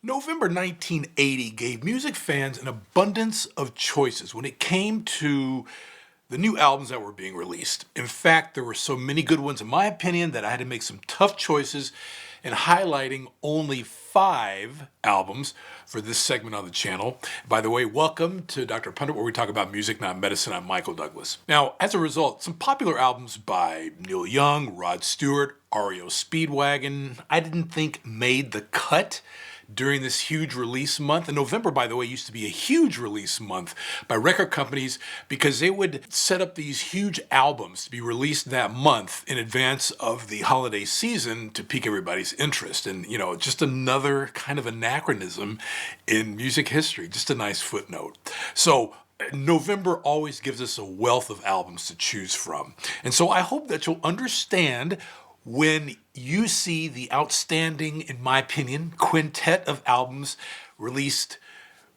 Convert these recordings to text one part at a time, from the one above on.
November 1980 gave music fans an abundance of choices when it came to the new albums that were being released. In fact, there were so many good ones, in my opinion, that I had to make some tough choices in highlighting only 5 albums for this segment on the channel. By the way, welcome to Dr. Pundit, where we talk about music, not medicine. I'm Michael Douglas. Now, as a result, some popular albums by Neil Young, Rod Stewart, REO Speedwagon, I didn't think made the cut during this huge release month. And November, by the way, used to be a huge release month by record companies because they would set up these huge albums to be released that month in advance of the holiday season to pique everybody's interest. And, just another kind of anachronism in music history, just a nice footnote. So November always gives us a wealth of albums to choose from. And so I hope that you'll understand when you see the outstanding, in my opinion, quintet of albums released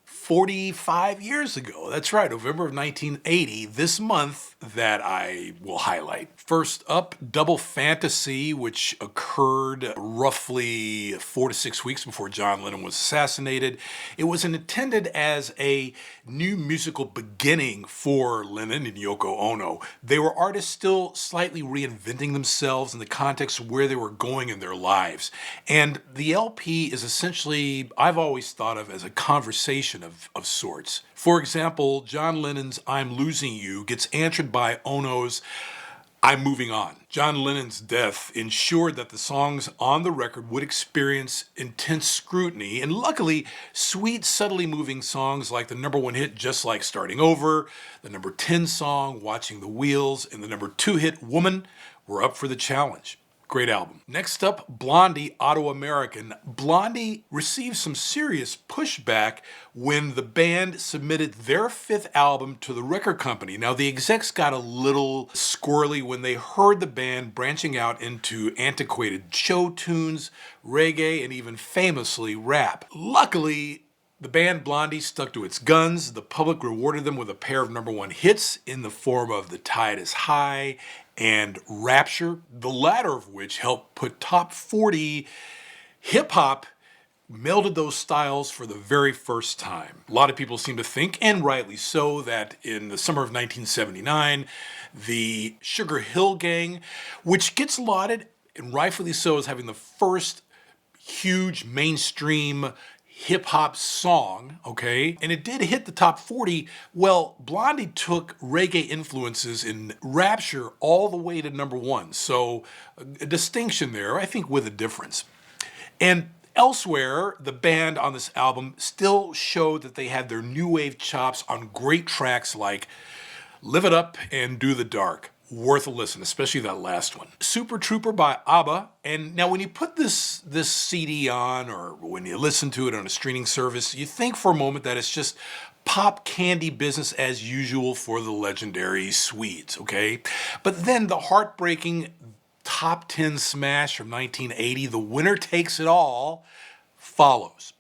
45 years ago. That's right, November of 1980, this month that I will highlight. First up, Double Fantasy, which occurred roughly 4 to 6 weeks before John Lennon was assassinated. It was intended as a new musical beginning for Lennon and Yoko Ono. They were artists still slightly reinventing themselves in the context of where they were going in their lives. And the LP is essentially, I've always thought of as a conversation of sorts. For example, John Lennon's I'm Losing You gets answered by Ono's I'm Moving On. John Lennon's death ensured that the songs on the record would experience intense scrutiny, and luckily, sweet, subtly moving songs like the #1 hit Just Like Starting Over, the #10 song Watching the Wheels, and the #2 hit Woman were up for the challenge. Great album. Next up, Blondie, Auto-American. Blondie received some serious pushback when the band submitted their 5th album to the record company. Now, the execs got a little squirrely when they heard the band branching out into antiquated show tunes, reggae, and even famously rap. Luckily, the band Blondie stuck to its guns. The public rewarded them with a pair of #1 hits in the form of The Tide is High and Rapture, the latter of which helped put top 40 hip-hop, melded those styles for the very first time. A lot of people seem to think, and rightly so, that in the summer of 1979, the Sugar Hill Gang, which gets lauded, and rightfully so, as having the first huge mainstream hip-hop song, okay? And it did hit the top 40. Well, Blondie took reggae influences in Rapture all the way to #1. So a distinction there, I think, with a difference. And elsewhere, the band on this album still showed that they had their new wave chops on great tracks like Live It Up and Do the Dark. Worth a listen, especially that last one. Super Trooper by ABBA. And now when you put this CD on, or when you listen to it on a streaming service, you think for a moment that it's just pop candy business as usual for the legendary Swedes, okay? But then the heartbreaking top 10 smash from 1980, The Winner Takes It All, follows.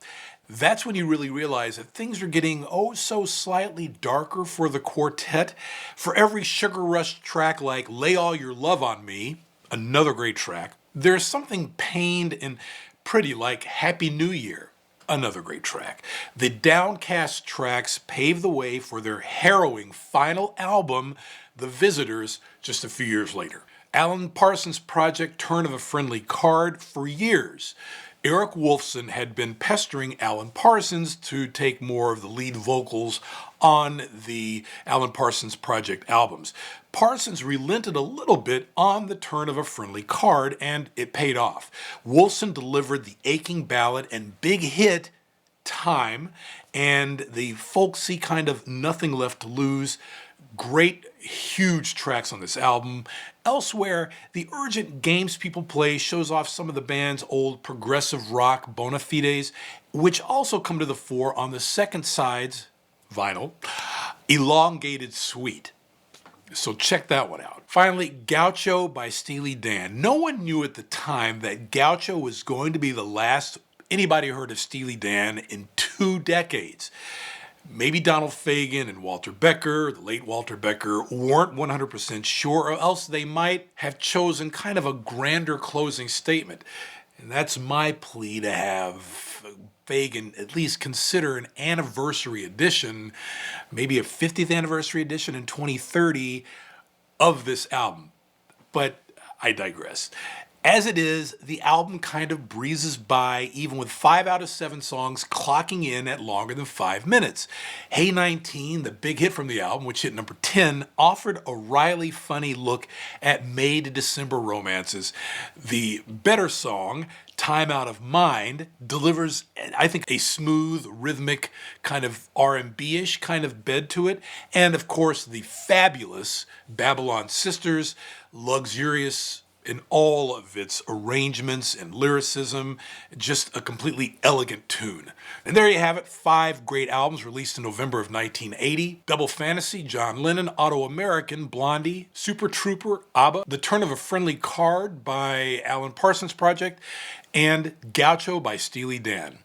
That's when you really realize that things are getting so slightly darker for the quartet. For every Sugar Rush track like Lay All Your Love on Me, another great track, there's something pained and pretty like Happy New Year, another great track. The Downcast tracks paved the way for their harrowing final album, The Visitors, just a few years later. Alan Parsons' project Turn of a Friendly Card for years. Eric Woolfson had been pestering Alan Parsons to take more of the lead vocals on the Alan Parsons Project albums. Parsons relented a little bit on the Turn of a Friendly Card, and it paid off. Woolfson delivered the aching ballad and big hit, Time, and the folksy kind of Nothing Left to Lose. Great, huge tracks on this album. Elsewhere, the urgent games people play shows off some of the band's old progressive rock bona fides, which also come to the fore on the second side's vinyl, Elongated Suite. So check that one out. Finally, Gaucho by Steely Dan. No one knew at the time that Gaucho was going to be the last anybody heard of Steely Dan in 2 decades. Maybe Donald Fagen and Walter Becker, the late Walter Becker, weren't 100% sure, or else they might have chosen kind of a grander closing statement. And that's my plea to have Fagen at least consider an anniversary edition, maybe a 50th anniversary edition in 2030 of this album. But I digress. As it is, the album kind of breezes by, even with 5 out of 7 songs clocking in at longer than 5 minutes. Hey 19, the big hit from the album, which hit number 10, offered a wryly funny look at May to December romances. The better song, Time Out of Mind, delivers, I think, a smooth, rhythmic, kind of R&B-ish kind of bed to it. And of course, the fabulous Babylon Sisters, luxurious in all of its arrangements and lyricism, just a completely elegant tune. And there you have it, 5 great albums released in November of 1980. Double Fantasy, John Lennon, Auto-American, Blondie, Super Trooper, ABBA, The Turn of a Friendly Card by Alan Parsons Project, and Gaucho by Steely Dan.